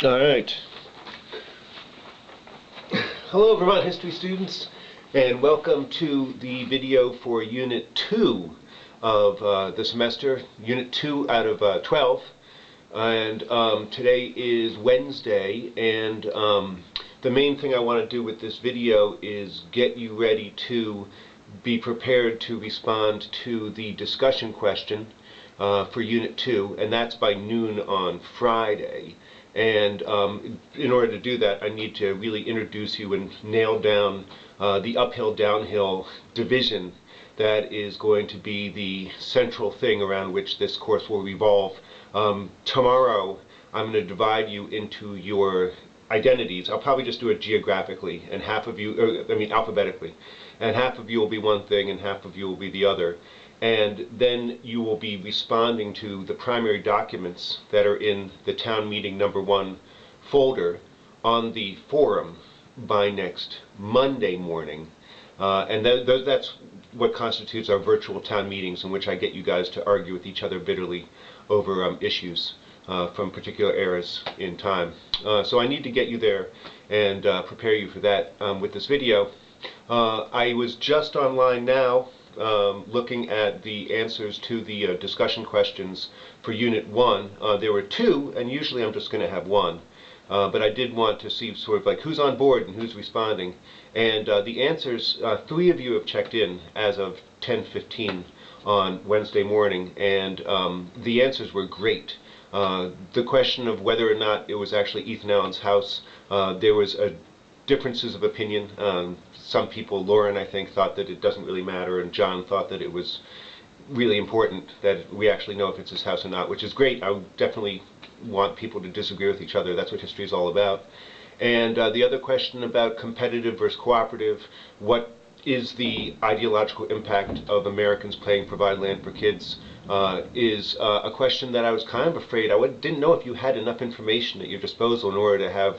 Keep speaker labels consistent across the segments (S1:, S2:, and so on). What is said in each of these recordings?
S1: All right. Hello, Vermont history students, and welcome to the video for Unit 2 of the semester, Unit 2 out of 12. And today is Wednesday, and the main thing I want to do with this video is get you ready to be prepared to respond to the discussion question for Unit 2, and that's by noon on Friday. And in order to do that, I need to really introduce you and nail down the uphill-downhill division that is going to be the central thing around which this course will revolve. Tomorrow, I'm going to divide you into your identities. I'll probably just do it geographically, and half of you, alphabetically, and half of you will be one thing and half of you will be the other. And then you will be responding to the primary documents that are in the town meeting number 1 folder on the forum by next Monday morning. And that's what constitutes our virtual town meetings, in which I get you guys to argue with each other bitterly over issues from particular eras in time. So I need to get you there and prepare you for that with this video. I was just online now looking at the answers to the discussion questions for Unit 1. There were 2, and usually I'm just going to have 1. But I did want to see sort of like who's on board and who's responding. And the answers, 3 of you have checked in as of 10:15 on Wednesday morning, and the answers were great. The question of whether or not it was actually Ethan Allen's house, there was differences of opinion. Some people, Lauren I think, thought that it doesn't really matter, and John thought that it was really important that we actually know if it's his house or not, which is great. I definitely want people to disagree with each other. That's what history is all about. And the other question about competitive versus cooperative, what is the ideological impact of Americans paying Provide Land for Kids, is a question that I was kind of afraid. I didn't know if you had enough information at your disposal in order to have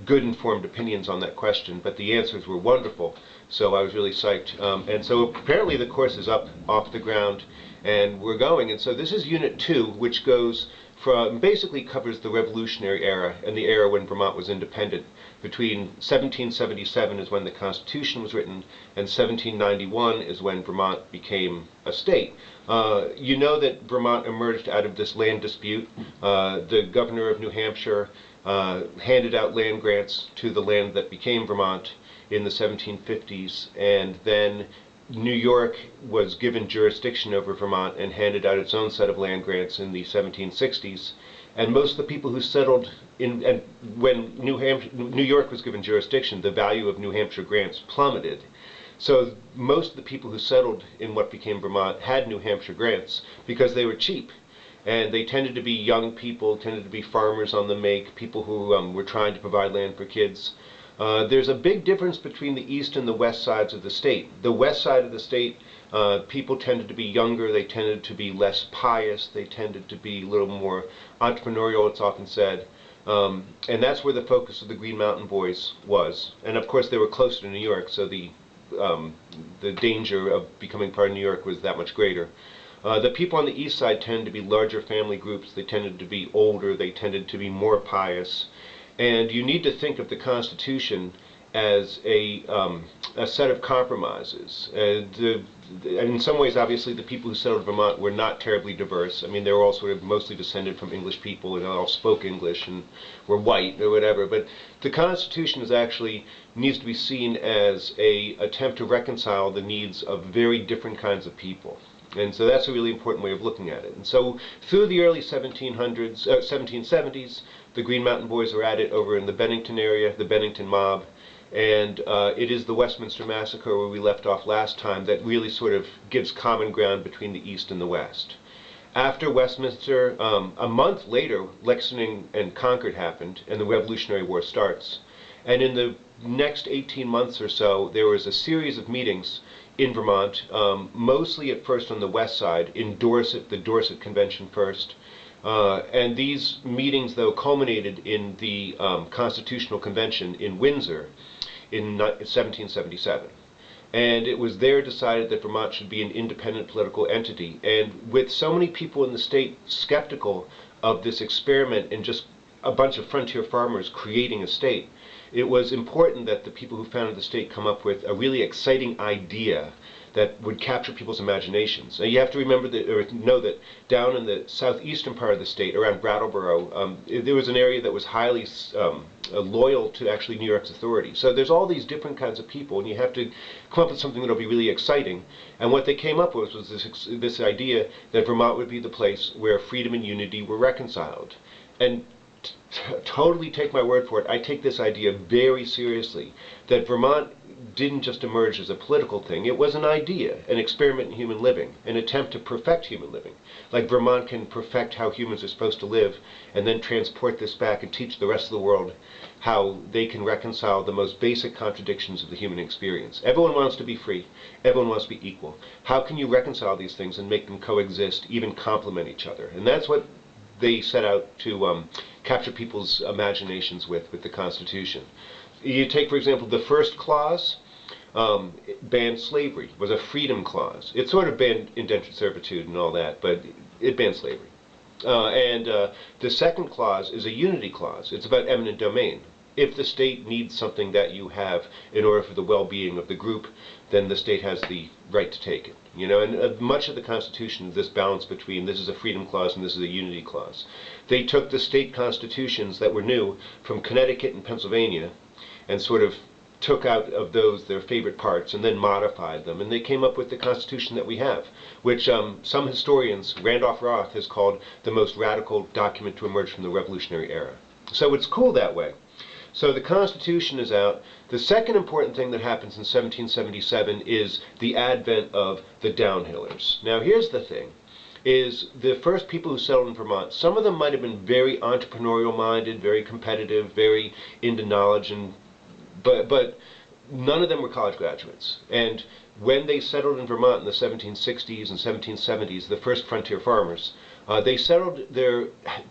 S1: good informed opinions on that question, but the answers were wonderful, so I was really psyched. And so apparently the course is up off the ground and we're going. And so this is Unit 2, which goes from, basically covers the Revolutionary era and the era when Vermont was independent. Between 1777 is when the Constitution was written, and 1791 is when Vermont became a state. You know that Vermont emerged out of this land dispute. The governor of New Hampshire handed out land grants to the land that became Vermont in the 1750s, and then New York was given jurisdiction over Vermont and handed out its own set of land grants in the 1760s. And most of the people who settled in, and when New York was given jurisdiction, the value of New Hampshire grants plummeted. So most of the people who settled in what became Vermont had New Hampshire grants because they were cheap. And they tended to be young people, tended to be farmers on the make, people who were trying to provide land for kids. There's a big difference between the east and the west sides of the state. The west side of the state, people tended to be younger, they tended to be less pious, they tended to be a little more entrepreneurial, it's often said. And that's where the focus of the Green Mountain Boys was. And of course they were closer to New York, so the danger of becoming part of New York was that much greater. The people on the east side tended to be larger family groups, they tended to be older, they tended to be more pious. And you need to think of the Constitution as a set of compromises. And in some ways, obviously, the people who settled Vermont were not terribly diverse. I mean, they were all sort of mostly descended from English people, and all spoke English and were white or whatever. But the Constitution needs to be seen as an attempt to reconcile the needs of very different kinds of people. And so that's a really important way of looking at it. And so through the early 1770s, the Green Mountain Boys are at it over in the Bennington area, the Bennington mob. And it is the Westminster Massacre, where we left off last time, that really sort of gives common ground between the East and the West. After Westminster, a month later, Lexington and Concord happened, and the Revolutionary War starts. And in the next 18 months or so, there was a series of meetings in Vermont, mostly at first on the west side, in Dorset, the Dorset Convention first. And these meetings, though, culminated in the Constitutional Convention in Windsor in 1777. And it was there decided that Vermont should be an independent political entity. And with so many people in the state skeptical of this experiment in just a bunch of frontier farmers creating a state, it was important that the people who founded the state come up with a really exciting idea that would capture people's imaginations. And you have to remember that, or know that down in the southeastern part of the state, around Brattleboro, there was an area that was highly loyal to actually New York's authority. So there's all these different kinds of people, and you have to come up with something that'll be really exciting. And what they came up with was this idea that Vermont would be the place where freedom and unity were reconciled. And totally take my word for it, I take this idea very seriously, that Vermont didn't just emerge as a political thing. It was an idea, an experiment in human living, an attempt to perfect human living. Like Vermont can perfect how humans are supposed to live and then transport this back and teach the rest of the world how they can reconcile the most basic contradictions of the human experience. Everyone wants to be free. Everyone wants to be equal. How can you reconcile these things and make them coexist, even complement each other? And that's what they set out to capture people's imaginations with the Constitution. You take, for example, the first clause, banned slavery, was a freedom clause. It sort of banned indentured servitude and all that, but it banned slavery. The second clause is a unity clause. It's about eminent domain. If the state needs something that you have in order for the well-being of the group, then the state has the right to take it. You know, and much of the Constitution is this balance between this is a freedom clause and this is a unity clause. They took the state constitutions that were new from Connecticut and Pennsylvania and sort of took out of those their favorite parts and then modified them, and they came up with the Constitution that we have, which some historians, Randolph Roth, has called the most radical document to emerge from the Revolutionary era. So it's cool that way. So the Constitution is out. The second important thing that happens in 1777 is the advent of the downhillers. Now here's the thing, is the first people who settled in Vermont, some of them might have been very entrepreneurial minded, very competitive, very into knowledge, but none of them were college graduates. And when they settled in Vermont in the 1760s and 1770s, the first frontier farmers, they settled their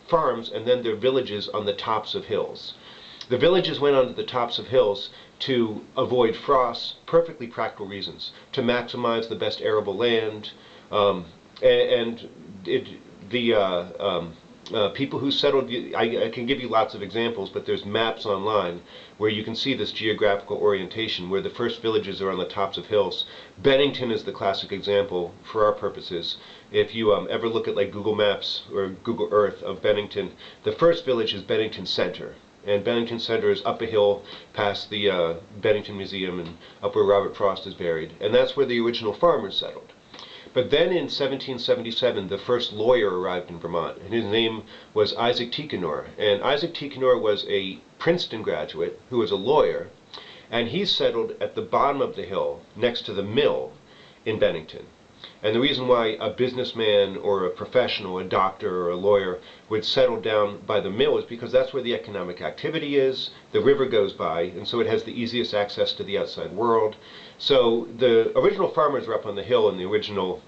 S1: farms and then their villages on the tops of hills. The villages went onto the tops of hills to avoid frost, perfectly practical reasons, to maximize the best arable land, people who settled, I can give you lots of examples, but there's maps online where you can see this geographical orientation where the first villages are on the tops of hills. Bennington is the classic example for our purposes. If you ever look at like Google Maps or Google Earth of Bennington, the first village is Bennington Center. And Bennington Center is up a hill past the Bennington Museum and up where Robert Frost is buried. And that's where the original farmers settled. But then in 1777, the first lawyer arrived in Vermont, and his name was Isaac Ticonor. And Isaac Ticonor was a Princeton graduate who was a lawyer, and he settled at the bottom of the hill next to the mill in Bennington. And the reason why a businessman or a professional, a doctor or a lawyer, would settle down by the mill is because that's where the economic activity is, the river goes by, and so it has the easiest access to the outside world. So the original farmers were up on the hill and the original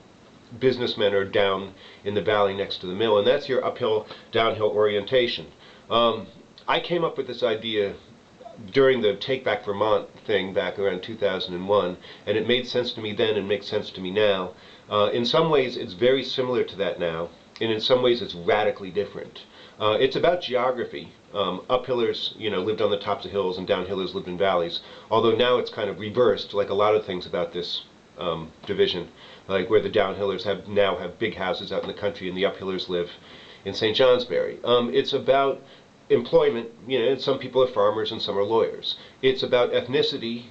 S1: businessmen are down in the valley next to the mill, and that's your uphill, downhill orientation. I came up with this idea during the Take Back Vermont thing back around 2001, and it made sense to me then and makes sense to me now. In some ways it's very similar to that now, and in some ways it's radically different. It's about geography. Uphillers, lived on the tops of hills, and downhillers lived in valleys, although now it's kind of reversed, like a lot of things about this division, like where the downhillers now have big houses out in the country and the uphillers live in St. Johnsbury. It's about employment, and some people are farmers and some are lawyers. It's about ethnicity,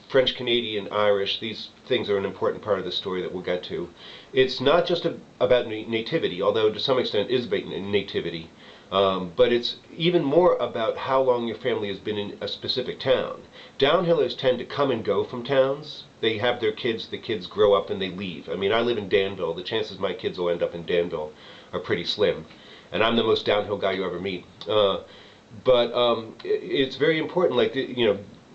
S1: French, Canadian, Irish. These things are an important part of the story that we'll get to. It's not just about nativity, although to some extent it is about nativity, but it's even more about how long your family has been in a specific town. Downhillers tend to come and go from towns. They have their kids, the kids grow up and they leave. I mean, I live in Danville. The chances my kids will end up in Danville are pretty slim. And I'm the most downhill guy you ever meet. It's very important,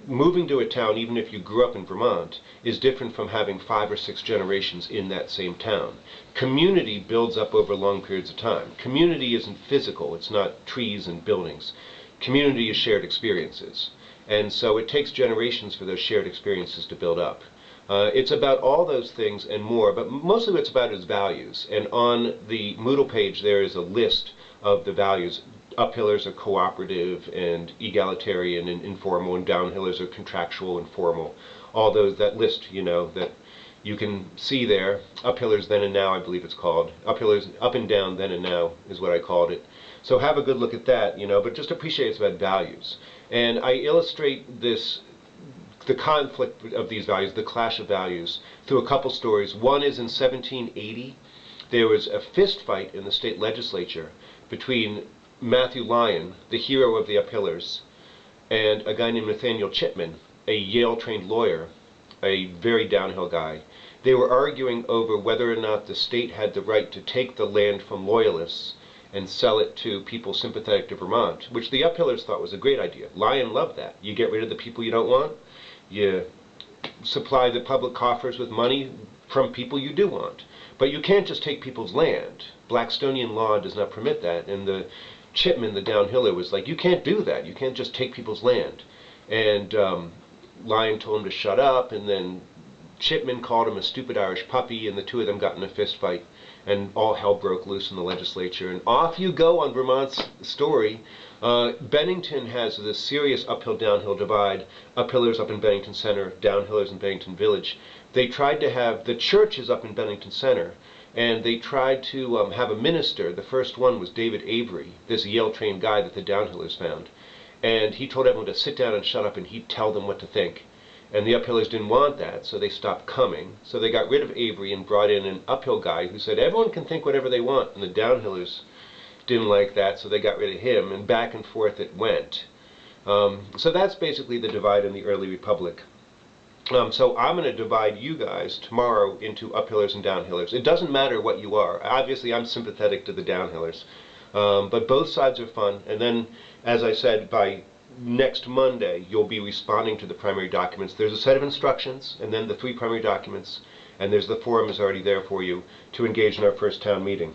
S1: moving to a town, even if you grew up in Vermont, is different from having 5 or 6 generations in that same town. Community builds up over long periods of time. Community isn't physical, it's not trees and buildings. Community is shared experiences. And so it takes generations for those shared experiences to build up. It's about all those things and more, but mostly what it's about is values. And on the Moodle page there is a list of the values. uphillers are cooperative and egalitarian and informal, and downhillers are contractual and formal. All those, that list, you know, that you can see there. Uphillers then and now, I believe it's called. Uphillers, up and down, then and now is what I called it. So have a good look at that, you know, but just appreciate it's about values. And I illustrate this, the conflict of these values, the clash of values, through a couple stories. One is in 1780, there was a fist fight in the state legislature between Matthew Lyon, the hero of the uphillers, and a guy named Nathaniel Chipman, a Yale-trained lawyer, a very downhill guy. They were arguing over whether or not the state had the right to take the land from loyalists and sell it to people sympathetic to Vermont, which the uphillers thought was a great idea. Lyon loved that. You get rid of the people you don't want, you supply the public coffers with money from people you do want. But you can't just take people's land. Blackstonian law does not permit that, and the Chipman, the downhiller, was like, you can't do that. You can't just take people's land. And Lyon told him to shut up, and then Chipman called him a stupid Irish puppy, and the two of them got in a fist fight, and all hell broke loose in the legislature. And off you go on Vermont's story. Bennington has this serious uphill-downhill divide. Uphillers up in Bennington Center, downhillers in Bennington Village. They tried to have, the church is up in Bennington Center, and they tried to have a minister. The first one was David Avery, this Yale-trained guy that the downhillers found. And he told everyone to sit down and shut up, and he'd tell them what to think. And the uphillers didn't want that, so they stopped coming. So they got rid of Avery and brought in an uphill guy who said everyone can think whatever they want. And the downhillers didn't like that, so they got rid of him, and back and forth it went. So that's basically the divide in the early republic. So I'm going to divide you guys tomorrow into uphillers and downhillers. It doesn't matter what you are. Obviously, I'm sympathetic to the downhillers. But both sides are fun. And then, as I said, by next Monday, you'll be responding to the primary documents. There's a set of instructions, and then the 3 primary documents, and there's the forum is already there for you to engage in our first town meeting.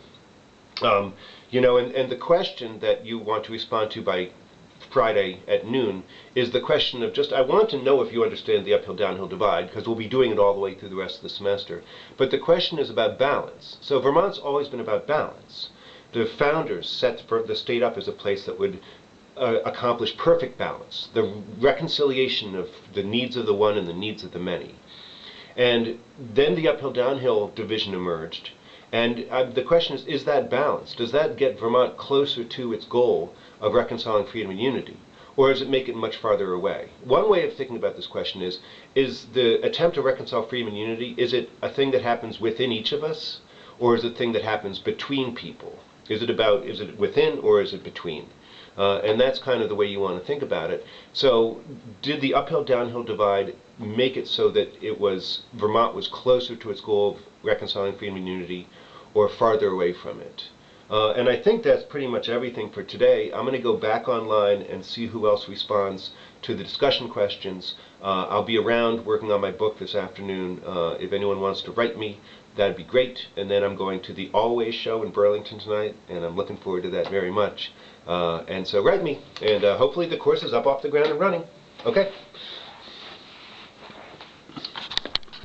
S1: You know, and the question that you want to respond to by Friday at noon is the question of just, I want to know if you understand the uphill-downhill divide, because we'll be doing it all the way through the rest of the semester. But the question is about balance. So Vermont's always been about balance. The founders set the state up as a place that would accomplish perfect balance, the reconciliation of the needs of the one and the needs of the many. And then the uphill-downhill division emerged. And the question is that balanced? Does that get Vermont closer to its goal of reconciling freedom and unity? Or does it make it much farther away? One way of thinking about this question is the attempt to reconcile freedom and unity, is it a thing that happens within each of us? Or is it a thing that happens between people? Is it within or is it between? And that's kind of the way you want to think about it. So did the uphill-downhill divide make it so that Vermont was closer to its goal of reconciling freedom and unity, or farther away from it? And I think that's pretty much everything for today. I'm going to go back online and see who else responds to the discussion questions. I'll be around working on my book this afternoon. If anyone wants to write me, that'd be great. And then I'm going to the Always show in Burlington tonight, and I'm looking forward to that very much. And so write me, and hopefully the course is up off the ground and running. Okay?